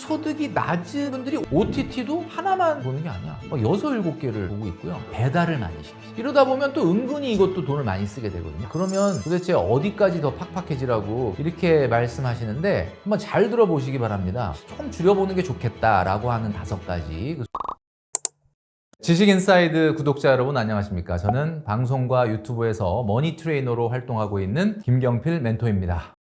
소득이 낮은 분들이 OTT도 하나만 보는 게 아니야. 막 6, 7개를 보고 있고요. 배달을 많이 시키죠. 이러다 보면 또 은근히 이것도 돈을 많이 쓰게 되거든요. 그러면 도대체 어디까지 더 팍팍해지라고 이렇게 말씀하시는데 한번 잘 들어보시기 바랍니다. 조금 줄여보는 게 좋겠다라고 하는 5가지. 지식인사이드 구독자 여러분 안녕하십니까? 저는 방송과 유튜브에서 머니 트레이너로 활동하고 있는 김경필 멘토입니다.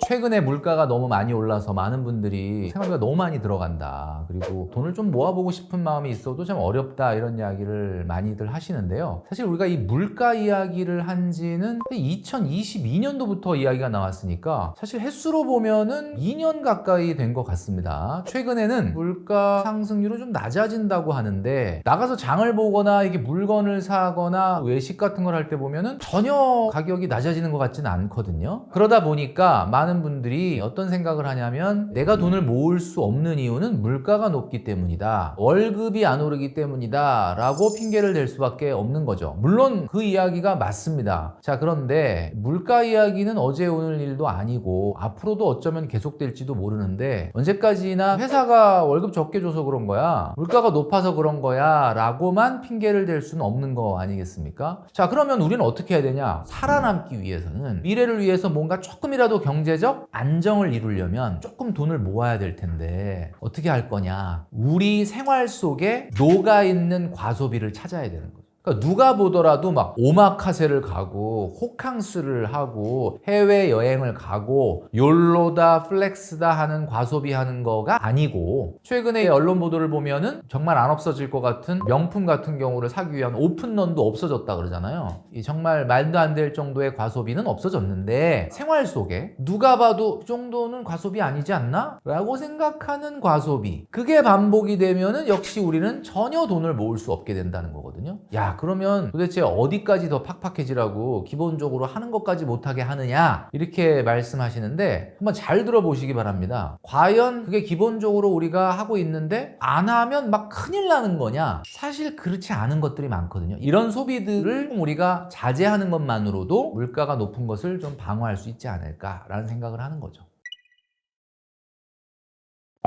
최근에 물가가 너무 많이 올라서 많은 분들이 생활비가 너무 많이 들어간다. 그리고 돈을 좀 모아보고 싶은 마음이 있어도 좀 어렵다. 이런 이야기를 많이들 하시는데요. 사실 우리가 이 물가 이야기를 한 지는 2022년도부터 이야기가 나왔으니까 사실 횟수로 보면은 2년 가까이 된 것 같습니다. 최근에는 물가 상승률은 좀 낮아진다고 하는데 나가서 장을 보거나 이게 물건을 사거나 외식 같은 걸 할 때 보면은 전혀 가격이 낮아지는 것 같지는 않거든요. 그러다 보니까 많은 분들이 어떤 생각을 하냐면 내가 돈을 모을 수 없는 이유는 물가가 높기 때문이다. 월급이 안 오르기 때문이다. 라고 핑계를 댈 수밖에 없는 거죠. 물론 그 이야기가 맞습니다. 자, 그런데 물가 이야기는 어제 오늘 일도 아니고 앞으로도 어쩌면 계속될지도 모르는데 언제까지나 회사가 월급 적게 줘서 그런 거야. 물가가 높아서 그런 거야. 라고만 핑계를 댈 수는 없는 거 아니겠습니까? 자, 그러면 우리는 어떻게 해야 되냐? 살아남기 위해서는 미래를 위해서 뭔가 조금이라도 경제적 안정을 이루려면 조금 돈을 모아야 될 텐데 어떻게 할 거냐? 우리 생활 속에 녹아있는 과소비를 찾아야 되는 거죠. 그러니까 누가 보더라도 막 오마카세를 가고 호캉스를 하고 해외여행을 가고 욜로다 플렉스다 하는 과소비하는 거가 아니고 최근에 언론 보도를 보면은 정말 안 없어질 것 같은 명품 같은 경우를 사기 위한 오픈런도 없어졌다 그러잖아요. 이 정말 말도 안 될 정도의 과소비는 없어졌는데 생활 속에 누가 봐도 이 정도는 과소비 아니지 않나? 라고 생각하는 과소비, 그게 반복이 되면은 역시 우리는 전혀 돈을 모을 수 없게 된다는 거거든요. 야, 그러면 도대체 어디까지 더 팍팍해지라고 기본적으로 하는 것까지 못하게 하느냐? 이렇게 말씀하시는데 한번 잘 들어보시기 바랍니다. 과연 그게 기본적으로 우리가 하고 있는데 안 하면 막 큰일 나는 거냐? 사실 그렇지 않은 것들이 많거든요. 이런 소비들을 우리가 자제하는 것만으로도 물가가 높은 것을 좀 방어할 수 있지 않을까라는 생각을 하는 거죠.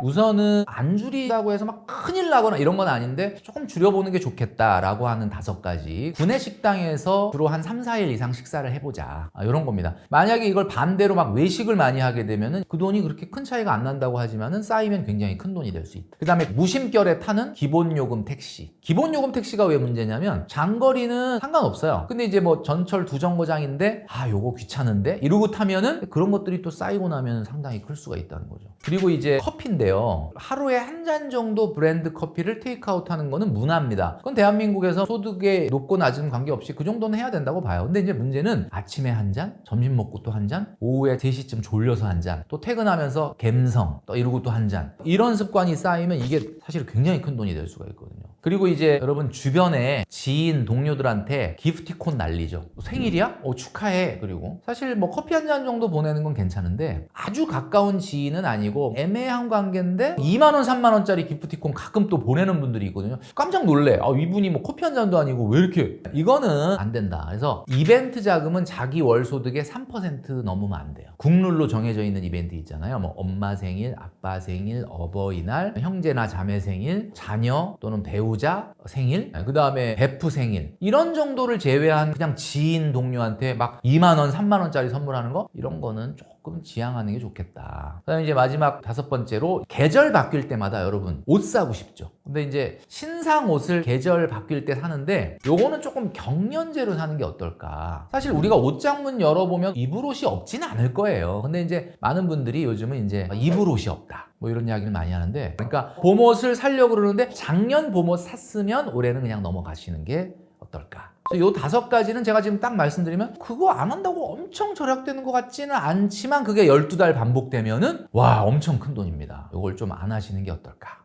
우선은 안 줄이다고 해서 막 큰일 나거나 이런 건 아닌데 조금 줄여보는 게 좋겠다라고 하는 5가지. 구내 식당에서 주로 한 3, 4일 이상 식사를 해보자. 이런 겁니다. 만약에 이걸 반대로 막 외식을 많이 하게 되면은 그 돈이 그렇게 큰 차이가 안 난다고 하지만은 쌓이면 굉장히 큰 돈이 될 수 있다. 그 다음에 무심결에 타는 기본요금 택시. 기본요금 택시가 왜 문제냐면 장거리는 상관없어요. 근데 이제 뭐 전철 2정거장인데 요거 귀찮은데 이러고 타면은 그런 것들이 또 쌓이고 나면 상당히 클 수가 있다는 거죠. 그리고 이제 커피인데요. 하루에 한 잔 정도 브랜드 커피를 테이크아웃 하는 거는 문화입니다. 그건 대한민국에서 소득의 높고 낮은 관계없이 그 정도는 해야 된다고 봐요. 근데 이제 문제는 아침에 한 잔, 점심 먹고 또 한 잔, 오후에 3시쯤 졸려서 한 잔, 또 퇴근하면서 갬성, 또 이러고 또 한 잔. 이런 습관이 쌓이면 이게 사실 굉장히 큰 돈이 될 수가 있거든요. 그리고 이제 여러분 주변에 지인, 동료들한테 기프티콘 날리죠. 생일이야? 축하해. 그리고 사실 뭐 커피 한 잔 정도 보내는 건 괜찮은데 아주 가까운 지인은 아니고 애매한 관계인데 2만 원, 3만 원짜리 기프티콘 가끔 또 보내는 분들이 있거든요. 깜짝 놀래. 이분이 뭐 커피 한 잔도 아니고 왜 이렇게. 이거는 안 된다. 그래서 이벤트 자금은 자기 월 소득의 3% 넘으면 안 돼요. 국룰로 정해져 있는 이벤트 있잖아요. 뭐 엄마 생일, 아빠 생일, 어버이날, 형제나 자매 생일, 자녀 또는 배우자 생일, 그 다음에 베프 생일, 이런 정도를 제외한 그냥 지인, 동료한테 막 2만 원, 3만 원짜리 선물하는 거, 이런 거는 조금 지양하는 게 좋겠다. 그다음에 이제 마지막 5번째로 계절 바뀔 때마다 여러분 옷 사고 싶죠. 근데 이제 신상 옷을 계절 바뀔 때 사는데 요거는 조금 경련제로 사는 게 어떨까. 사실 우리가 옷장문 열어보면 입을 옷이 없진 않을 거예요. 근데 이제 많은 분들이 요즘은 이제 입을 옷이 없다, 뭐 이런 이야기를 많이 하는데, 그러니까 봄옷을 사려고 그러는데 작년 봄옷 샀으면 올해는 그냥 넘어가시는 게 어떨까. 요 5가지는 제가 지금 딱 말씀드리면 그거 안 한다고 엄청 절약되는 것 같지는 않지만 그게 12달 반복되면은 와, 엄청 큰 돈입니다. 요걸 좀 안 하시는 게 어떨까.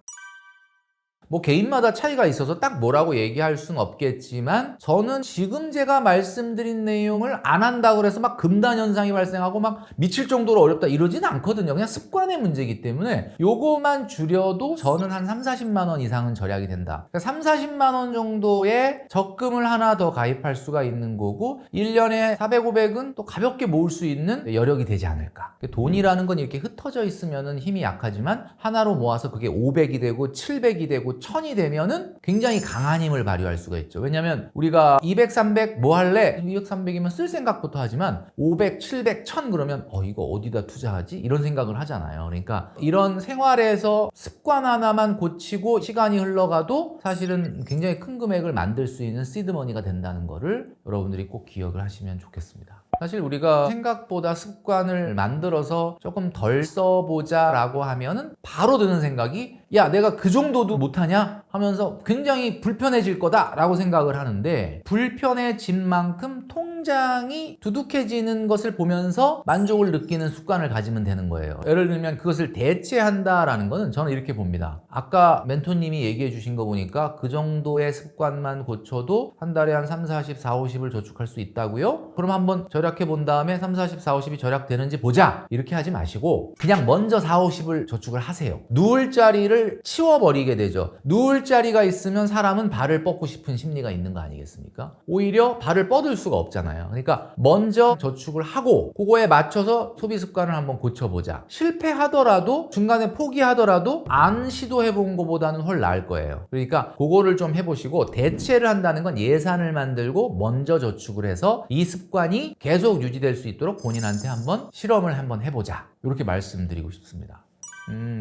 뭐 개인마다 차이가 있어서 딱 뭐라고 얘기할 수는 없겠지만 저는 지금 제가 말씀드린 내용을 안 한다고 해서 막 금단 현상이 발생하고 막 미칠 정도로 어렵다 이러지는 않거든요. 그냥 습관의 문제이기 때문에 요거만 줄여도 저는 한 3, 40만 원 이상은 절약이 된다. 그러니까 3, 40만 원 정도의 적금을 하나 더 가입할 수가 있는 거고 1년에 400, 500은 또 가볍게 모을 수 있는 여력이 되지 않을까. 돈이라는 건 이렇게 흩어져 있으면 힘이 약하지만 하나로 모아서 그게 500이 되고 700이 되고 1000이 되면은 굉장히 강한 힘을 발휘할 수가 있죠. 왜냐면 우리가 200, 300 뭐 할래? 200, 300이면 쓸 생각부터 하지만 500, 700, 1000 그러면 이거 어디다 투자하지? 이런 생각을 하잖아요. 그러니까 이런 생활에서 습관 하나만 고치고 시간이 흘러가도 사실은 굉장히 큰 금액을 만들 수 있는 시드머니가 된다는 거를 여러분들이 꼭 기억을 하시면 좋겠습니다. 사실 우리가 생각보다 습관을 만들어서 조금 덜 써보자 라고 하면은 바로 드는 생각이 야 내가 그 정도도 못하냐 하면서 굉장히 불편해질 거다 라고 생각을 하는데 불편해진 만큼 통장이 두둑해지는 것을 보면서 만족을 느끼는 습관을 가지면 되는 거예요. 예를 들면 그것을 대체한다라는 거는 저는 이렇게 봅니다. 아까 멘토님이 얘기해 주신 거 보니까 그 정도의 습관만 고쳐도 한 달에 한 3, 40, 4, 50을 저축할 수 있다고요? 그럼 한번 절약해 본 다음에 3, 40, 4, 50이 절약되는지 보자 이렇게 하지 마시고 그냥 먼저 4, 50을 저축을 하세요. 누울 자리를 치워버리게 되죠. 누울 자리가 있으면 사람은 발을 뻗고 싶은 심리가 있는 거 아니겠습니까? 오히려 발을 뻗을 수가 없잖아요. 그러니까 먼저 저축을 하고 그거에 맞춰서 소비 습관을 한번 고쳐보자. 실패하더라도 중간에 포기하더라도 안 시도해본 것보다는 훨 나을 거예요. 그러니까 그거를 좀 해보시고 대체를 한다는 건 예산을 만들고 먼저 저축을 해서 이 습관이 계속 유지될 수 있도록 본인한테 한번 실험을 한번 해보자. 이렇게 말씀드리고 싶습니다.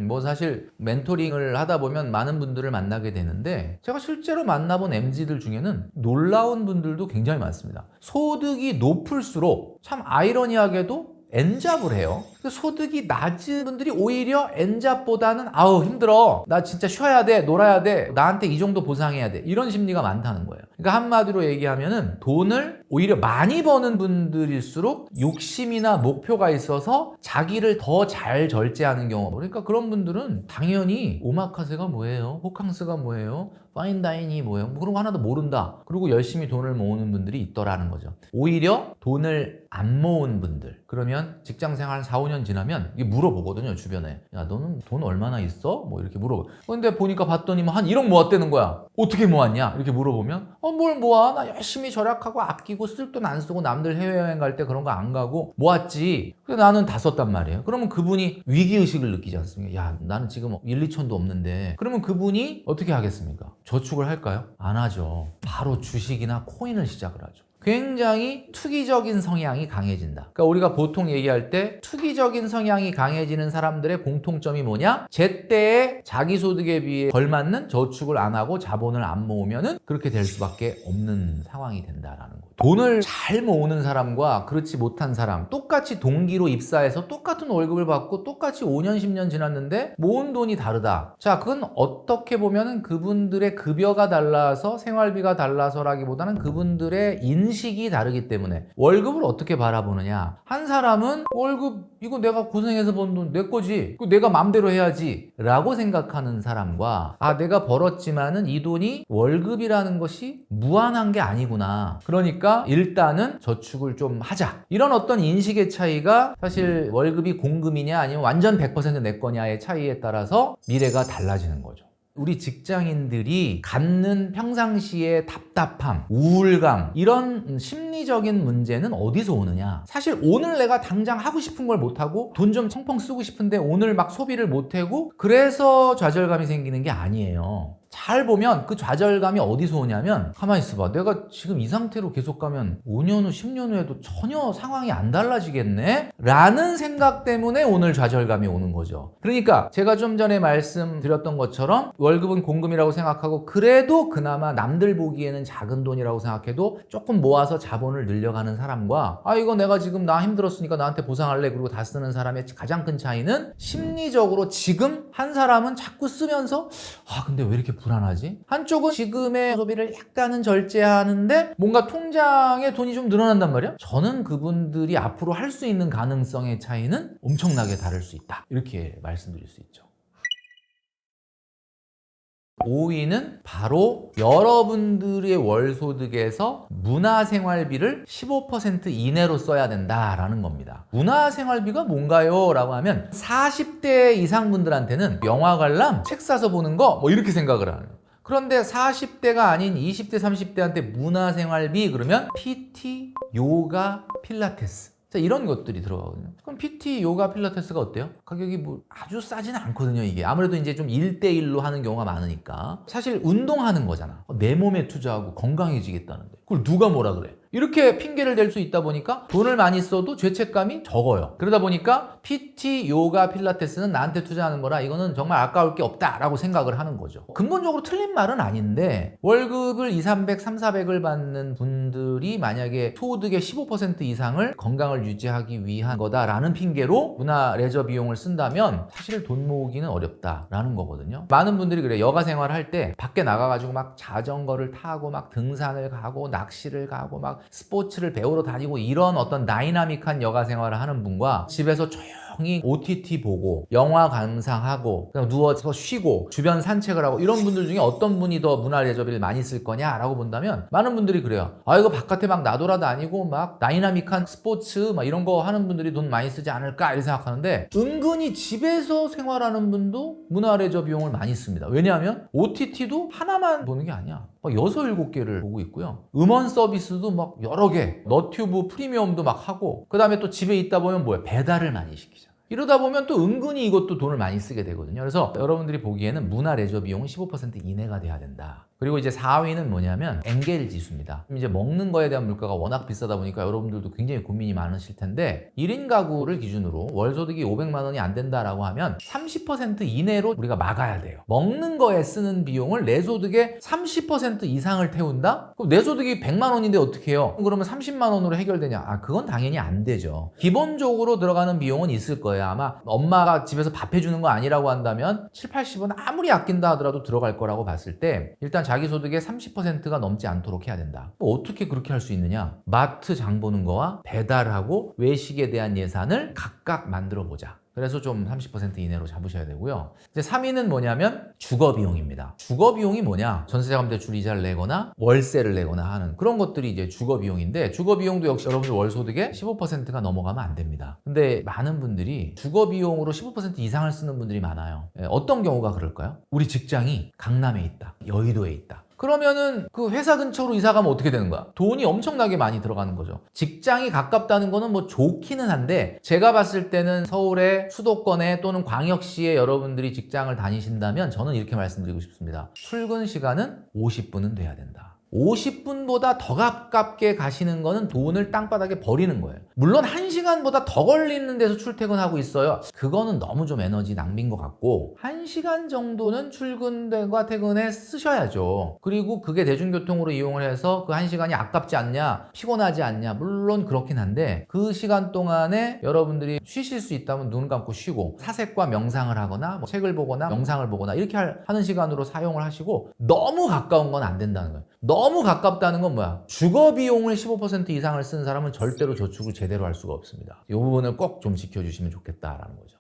뭐 사실 멘토링을 하다 보면 많은 분들을 만나게 되는데 제가 실제로 만나본 MZ들 중에는 놀라운 분들도 굉장히 많습니다. 소득이 높을수록 참 아이러니하게도 N잡을 해요. 소득이 낮은 분들이 오히려 N잡보다는 아우 힘들어 나 진짜 쉬어야 돼 놀아야 돼 나한테 이 정도 보상해야 돼 이런 심리가 많다는 거예요. 그러니까 한마디로 얘기하면은 돈을 오히려 많이 버는 분들일수록 욕심이나 목표가 있어서 자기를 더 잘 절제하는 경우 그러니까 그런 분들은 당연히 오마카세가 뭐예요? 호캉스가 뭐예요? 파인다인이 뭐예요? 뭐 그런 거 하나도 모른다. 그리고 열심히 돈을 모으는 분들이 있더라는 거죠. 오히려 돈을 안 모은 분들 그러면 직장생활 4, 5년 지나면 이게 물어보거든요. 주변에 야 너는 돈 얼마나 있어? 뭐 이렇게 물어봐. 근데 보니까 봤더니 뭐 한 1억 모았다는 거야. 어떻게 모았냐? 이렇게 물어보면 뭘 모아? 나 열심히 절약하고 아끼고 쓸 돈 안 쓰고 남들 해외여행 갈 때 그런 거 안 가고 모았지. 근데 나는 다 썼단 말이에요. 그러면 그분이 위기의식을 느끼지 않습니까? 야 나는 지금 1, 2천도 없는데 그러면 그분이 어떻게 하겠습니까? 저축을 할까요? 안 하죠. 바로 주식이나 코인을 시작을 하죠. 굉장히 투기적인 성향이 강해진다. 그러니까 우리가 보통 얘기할 때 투기적인 성향이 강해지는 사람들의 공통점이 뭐냐? 제때에 자기 소득에 비해 걸맞는 저축을 안 하고 자본을 안 모으면은 그렇게 될 수밖에 없는 상황이 된다라는 거죠. 돈을 잘 모으는 사람과 그렇지 못한 사람 똑같이 동기로 입사해서 똑같은 월급을 받고 똑같이 5년 10년 지났는데 모은 돈이 다르다. 자 그건 어떻게 보면은 그분들의 급여가 달라서 생활비가 달라서라기보다는 그분들의 인식이 다르기 때문에 월급을 어떻게 바라보느냐. 한 사람은 월급 이거 내가 고생해서 번 돈 내 거지 이거 내가 맘대로 해야지 라고 생각하는 사람과 내가 벌었지만은 이 돈이 월급이라는 것이 무한한 게 아니구나. 그러니까 일단은 저축을 좀 하자. 이런 어떤 인식의 차이가 사실 월급이 공금이냐 아니면 완전 100% 내 거냐의 차이에 따라서 미래가 달라지는 거죠. 우리 직장인들이 갖는 평상시의 답답함, 우울감 이런 심리적인 문제는 어디서 오느냐. 사실 오늘 내가 당장 하고 싶은 걸 못하고 돈 좀 펑펑 쓰고 싶은데 오늘 막 소비를 못하고 그래서 좌절감이 생기는 게 아니에요. 잘 보면 그 좌절감이 어디서 오냐면 가만히 있어봐. 내가 지금 이 상태로 계속 가면 5년 후 10년 후에도 전혀 상황이 안 달라지겠네? 라는 생각 때문에 오늘 좌절감이 오는 거죠. 그러니까 제가 좀 전에 말씀드렸던 것처럼 월급은 공금이라고 생각하고 그래도 그나마 남들 보기에는 작은 돈이라고 생각해도 조금 모아서 자본을 늘려가는 사람과 이거 내가 지금 나 힘들었으니까 나한테 보상할래 그리고 다 쓰는 사람의 가장 큰 차이는 심리적으로 지금 한 사람은 자꾸 쓰면서 근데 왜 이렇게 불안하지? 한쪽은 지금의 소비를 약간은 절제하는데 뭔가 통장에 돈이 좀 늘어난단 말이야? 저는 그분들이 앞으로 할 수 있는 가능성의 차이는 엄청나게 다를 수 있다. 이렇게 말씀드릴 수 있죠. 5위는 바로 여러분들의 월소득에서 문화생활비를 15% 이내로 써야 된다라는 겁니다. 문화생활비가 뭔가요? 라고 하면 40대 이상 분들한테는 영화 관람, 책 사서 보는 거 뭐 이렇게 생각을 하는 거예요. 그런데 40대가 아닌 20대, 30대한테 문화생활비 그러면 PT, 요가, 필라테스 자, 이런 것들이 들어가거든요. 그럼 PT, 요가, 필라테스가 어때요? 가격이 뭐 아주 싸지는 않거든요, 이게. 아무래도 이제 좀 1대1로 하는 경우가 많으니까. 사실 운동하는 거잖아. 내 몸에 투자하고 건강해지겠다는데. 그걸 누가 뭐라 그래? 이렇게 핑계를 댈 수 있다 보니까 돈을 많이 써도 죄책감이 적어요. 그러다 보니까 PT, 요가, 필라테스는 나한테 투자하는 거라 이거는 정말 아까울 게 없다라고 생각을 하는 거죠. 근본적으로 틀린 말은 아닌데 월급을 2, 300, 3, 400을 받는 분들이 만약에 소득의 15% 이상을 건강을 유지하기 위한 거다라는 핑계로 문화 레저 비용을 쓴다면 사실 돈 모으기는 어렵다라는 거거든요. 많은 분들이 그래요. 여가 생활할 때 밖에 나가가지고 막 자전거를 타고 막 등산을 가고 낚시를 가고 막 스포츠를 배우러 다니고 이런 어떤 다이나믹한 여가 생활을 하는 분과 집에서 조용히 OTT 보고 영화 감상하고 그냥 누워서 쉬고 주변 산책을 하고 이런 분들 중에 어떤 분이 더 문화 레저비를 많이 쓸 거냐라고 본다면 많은 분들이 그래요. 아 이거 바깥에 막 나돌아다니고 막 다이나믹한 스포츠 막 이런 거 하는 분들이 돈 많이 쓰지 않을까 이렇게 생각하는데 은근히 집에서 생활하는 분도 문화 레저 비용을 많이 씁니다. 왜냐하면 OTT도 하나만 보는 게 아니야. 막 6, 7개를 보고 있고요. 음원 서비스도 막 여러 개, 너튜브 프리미엄도 막 하고 그 다음에 또 집에 있다 보면 뭐야? 배달을 많이 시키잖아. 이러다 보면 또 은근히 이것도 돈을 많이 쓰게 되거든요. 그래서 여러분들이 보기에는 문화 레저 비용은 15% 이내가 돼야 된다. 그리고 이제 4위는 뭐냐면 엔겔 지수입니다. 이제 먹는 거에 대한 물가가 워낙 비싸다 보니까 여러분들도 굉장히 고민이 많으실 텐데 1인 가구를 기준으로 월 소득이 500만 원이 안 된다라고 하면 30% 이내로 우리가 막아야 돼요. 먹는 거에 쓰는 비용을 내 소득의 30% 이상을 태운다? 그럼 내 소득이 100만 원인데 어떻게 해요? 그러면 30만 원으로 해결되냐? 아, 그건 당연히 안 되죠. 기본적으로 들어가는 비용은 있을 거예요. 아마 엄마가 집에서 밥 해주는 거 아니라고 한다면 7, 80원 아무리 아낀다 하더라도 들어갈 거라고 봤을 때 일단 자기 소득의 30%가 넘지 않도록 해야 된다. 뭐 어떻게 그렇게 할 수 있느냐? 마트 장 보는 거와 배달하고 외식에 대한 예산을 각각 만들어 보자. 그래서 좀 30% 이내로 잡으셔야 되고요. 이제 3위는 뭐냐면 주거 비용입니다. 주거 비용이 뭐냐? 전세자금 대출 이자를 내거나 월세를 내거나 하는 그런 것들이 이제 주거 비용인데 주거 비용도 역시 여러분들 월 소득의 15%가 넘어가면 안 됩니다. 근데 많은 분들이 주거 비용으로 15% 이상을 쓰는 분들이 많아요. 어떤 경우가 그럴까요? 우리 직장이 강남에 있다. 여의도에 있다. 그러면은 그 회사 근처로 이사 가면 어떻게 되는 거야? 돈이 엄청나게 많이 들어가는 거죠. 직장이 가깝다는 거는 뭐 좋기는 한데 제가 봤을 때는 서울의 수도권에 또는 광역시에 여러분들이 직장을 다니신다면 저는 이렇게 말씀드리고 싶습니다. 출근 시간은 50분은 돼야 된다. 50분보다 더 가깝게 가시는 거는 돈을 땅바닥에 버리는 거예요. 물론 1시간보다 더 걸리는 데서 출퇴근하고 있어요. 그거는 너무 좀 에너지 낭비인 것 같고 1시간 정도는 출근과 퇴근에 쓰셔야죠. 그리고 그게 대중교통으로 이용을 해서 그 1시간이 아깝지 않냐, 피곤하지 않냐, 물론 그렇긴 한데 그 시간 동안에 여러분들이 쉬실 수 있다면 눈 감고 쉬고 사색과 명상을 하거나 뭐 책을 보거나 영상을 보거나 이렇게 하는 시간으로 사용을 하시고 너무 가까운 건 안 된다는 거예요. 너무 가깝다는 건 뭐야? 주거 비용을 15% 이상을 쓴 사람은 절대로 저축을 제대로 할 수가 없습니다. 이 부분을 꼭 좀 지켜주시면 좋겠다라는 거죠.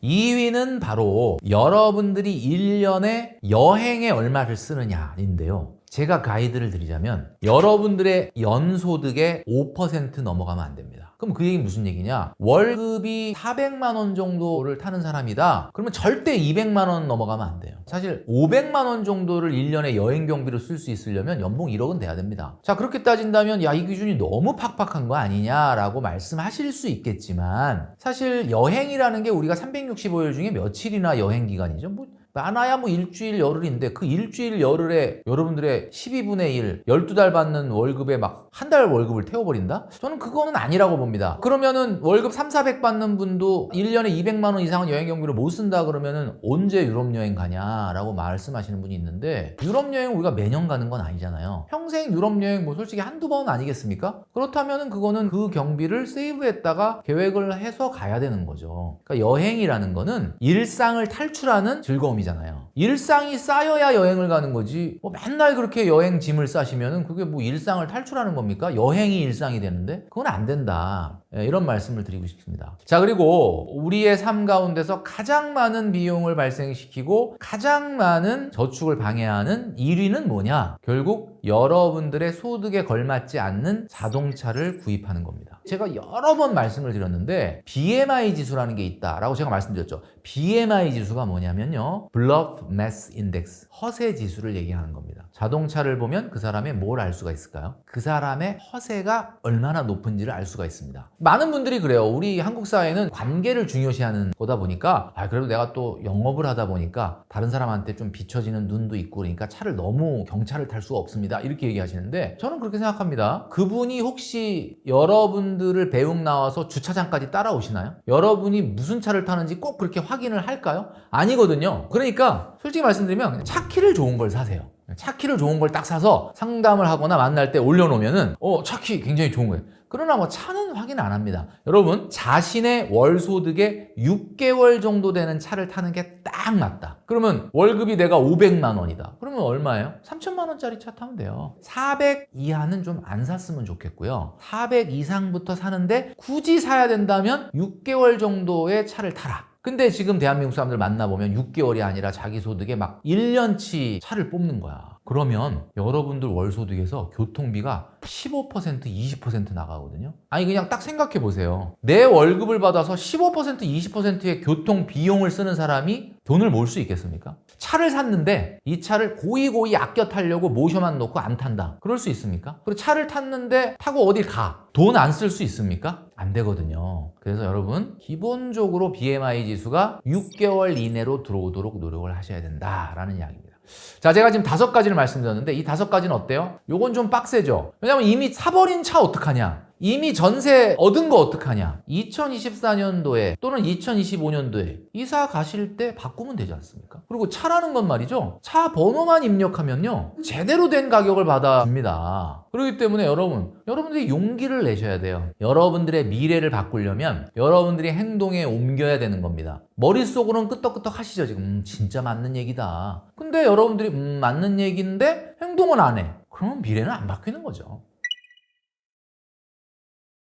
2위는 바로 여러분들이 1년에 여행에 얼마를 쓰느냐인데요. 제가 가이드를 드리자면 여러분들의 연소득의 5% 넘어가면 안 됩니다. 그럼 그 얘기는 무슨 얘기냐? 월급이 400만 원 정도를 타는 사람이다. 그러면 절대 200만 원 넘어가면 안 돼요. 사실 500만 원 정도를 1년에 여행 경비로 쓸 수 있으려면 연봉 1억은 돼야 됩니다. 자, 그렇게 따진다면 야, 이 기준이 너무 팍팍한 거 아니냐라고 말씀하실 수 있겠지만 사실 여행이라는 게 우리가 365일 중에 며칠이나 여행 기간이죠. 뭐 많아야 뭐 일주일 열흘인데 그 일주일 열흘에 여러분들의 12분의 1, 12달 받는 월급에 막 한 달 월급을 태워버린다? 저는 그거는 아니라고 봅니다. 그러면은 월급 3, 400 받는 분도 1년에 200만 원 이상은 여행 경비로 못 쓴다 그러면은 언제 유럽 여행 가냐라고 말씀하시는 분이 있는데 유럽 여행 우리가 매년 가는 건 아니잖아요. 평생 유럽 여행 뭐 솔직히 한두 번 아니겠습니까? 그렇다면은 그거는 그 경비를 세이브했다가 계획을 해서 가야 되는 거죠. 그러니까 여행이라는 거는 일상을 탈출하는 즐거움이잖아요. 일상이잖아요. 일상이 쌓여야 여행을 가는 거지. 맨날 그렇게 여행 짐을 싸시면은 그게 뭐 일상을 탈출하는 겁니까? 여행이 일상이 되는데? 그건 안 된다. 이런 말씀을 드리고 싶습니다. 자, 그리고 우리의 삶 가운데서 가장 많은 비용을 발생시키고 가장 많은 저축을 방해하는 1위는 뭐냐? 결국 여러분들의 소득에 걸맞지 않는 자동차를 구입하는 겁니다. 제가 여러 번 말씀을 드렸는데 BMI 지수라는 게 있다라고 제가 말씀드렸죠. BMI 지수가 뭐냐면요, Bluff Mass Index, 허세 지수를 얘기하는 겁니다. 자동차를 보면 그 사람의 뭘 알 수가 있을까요? 그 사람의 허세가 얼마나 높은지를 알 수가 있습니다. 많은 분들이 그래요. 우리 한국 사회는 관계를 중요시하는 거다 보니까 그래도 내가 또 영업을 하다 보니까 다른 사람한테 좀 비춰지는 눈도 있고 그러니까 차를 너무 경차를 탈 수가 없습니다. 이렇게 얘기하시는데 저는 그렇게 생각합니다. 그분이 혹시 여러분들을 배웅 나와서 주차장까지 따라오시나요? 여러분이 무슨 차를 타는지 꼭 그렇게 확인을 할까요? 아니거든요. 그러니까 솔직히 말씀드리면 차 키를 좋은 걸 사세요. 차 키를 좋은 걸 딱 사서 상담을 하거나 만날 때 올려놓으면은 차 키 굉장히 좋은 거예요. 그러나 뭐 차는 확인 안 합니다. 여러분, 자신의 월 소득의 6개월 정도 되는 차를 타는 게 딱 맞다. 그러면 월급이 내가 500만 원이다. 그러면 얼마예요? 3천만 원짜리 차 타면 돼요. 400 이하는 좀 안 샀으면 좋겠고요. 400 이상부터 사는데 굳이 사야 된다면 6개월 정도의 차를 타라. 근데 지금 대한민국 사람들 만나보면 6개월이 아니라 자기 소득에 막 1년치 차를 뽑는 거야. 그러면 여러분들 월 소득에서 교통비가 15% 20% 나가거든요. 아니 그냥 딱 생각해 보세요. 내 월급을 받아서 15% 20%의 교통 비용을 쓰는 사람이 돈을 모을 수 있겠습니까? 차를 샀는데 이 차를 고이고이 아껴 타려고 모셔만 놓고 안 탄다. 그럴 수 있습니까? 그리고 차를 탔는데 타고 어딜 가. 돈 안 쓸 수 있습니까? 안 되거든요. 그래서 여러분, 기본적으로 BMI 지수가 6개월 이내로 들어오도록 노력을 하셔야 된다라는 이야기입니다. 자, 제가 지금 5가지를 말씀드렸는데 이 5가지는 어때요? 요건 좀 빡세죠? 왜냐면 이미 사버린 차 어떡하냐? 이미 전세 얻은 거 어떡하냐? 2024년도에 또는 2025년도에 이사 가실 때 바꾸면 되지 않습니까? 그리고 차라는 건 말이죠. 차 번호만 입력하면요, 제대로 된 가격을 받아줍니다. 그렇기 때문에 여러분들이 용기를 내셔야 돼요. 여러분들의 미래를 바꾸려면 여러분들이 행동에 옮겨야 되는 겁니다. 머릿속으로는 끄떡끄떡 하시죠. 지금 진짜 맞는 얘기다. 근데 여러분들이 맞는 얘기인데 행동은 안 해. 그러면 미래는 안 바뀌는 거죠.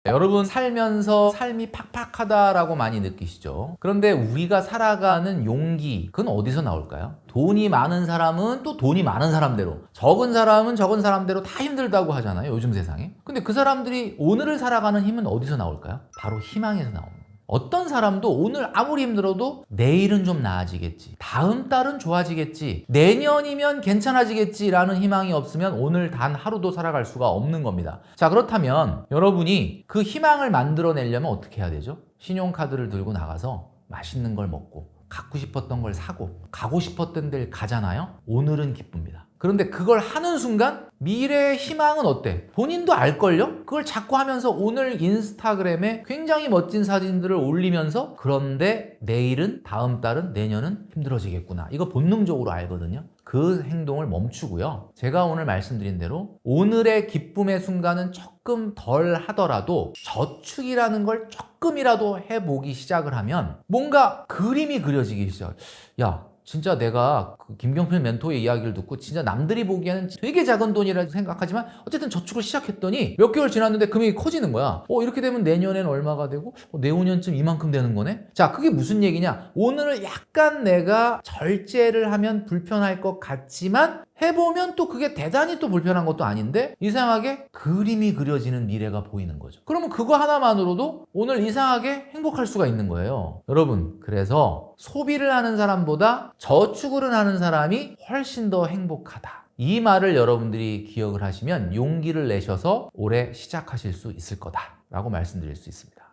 여러분, 살면서 삶이 팍팍하다라고 많이 느끼시죠? 그런데 우리가 살아가는 용기, 그건 어디서 나올까요? 돈이 많은 사람은 또 돈이 많은 사람대로, 적은 사람은 적은 사람대로 다 힘들다고 하잖아요, 요즘 세상에. 근데 그 사람들이 오늘을 살아가는 힘은 어디서 나올까요? 바로 희망에서 나옵니다. 어떤 사람도 오늘 아무리 힘들어도 내일은 좀 나아지겠지, 다음 달은 좋아지겠지, 내년이면 괜찮아지겠지라는 희망이 없으면 오늘 단 하루도 살아갈 수가 없는 겁니다. 자, 그렇다면 여러분이 그 희망을 만들어내려면 어떻게 해야 되죠? 신용카드를 들고 나가서 맛있는 걸 먹고 갖고 싶었던 걸 사고 가고 싶었던 데를 가잖아요. 오늘은 기쁩니다. 그런데 그걸 하는 순간 미래의 희망은 어때? 본인도 알걸요? 그걸 자꾸 하면서 오늘 인스타그램에 굉장히 멋진 사진들을 올리면서 그런데 내일은, 다음 달은, 내년은 힘들어지겠구나. 이거 본능적으로 알거든요. 그 행동을 멈추고요. 제가 오늘 말씀드린 대로 오늘의 기쁨의 순간은 조금 덜 하더라도 저축이라는 걸 조금이라도 해보기 시작을 하면 뭔가 그림이 그려지기 시작. 야, 진짜 내가 그 김경필 멘토의 이야기를 듣고 진짜 남들이 보기에는 되게 작은 돈이라고 생각하지만 어쨌든 저축을 시작했더니 몇 개월 지났는데 금액이 커지는 거야. 이렇게 되면 내년엔 얼마가 되고 내후년쯤 이만큼 되는 거네. 자, 그게 무슨 얘기냐? 오늘을 약간 내가 절제를 하면 불편할 것 같지만 해보면 또 그게 대단히 또 불편한 것도 아닌데 이상하게 그림이 그려지는 미래가 보이는 거죠. 그러면 그거 하나만으로도 오늘 이상하게 행복할 수가 있는 거예요. 여러분, 그래서 소비를 하는 사람보다 저축을 하는 사람이 훨씬 더 행복하다. 이 말을 여러분들이 기억을 하시면 용기를 내셔서 올해 시작하실 수 있을 거다라고 말씀드릴 수 있습니다.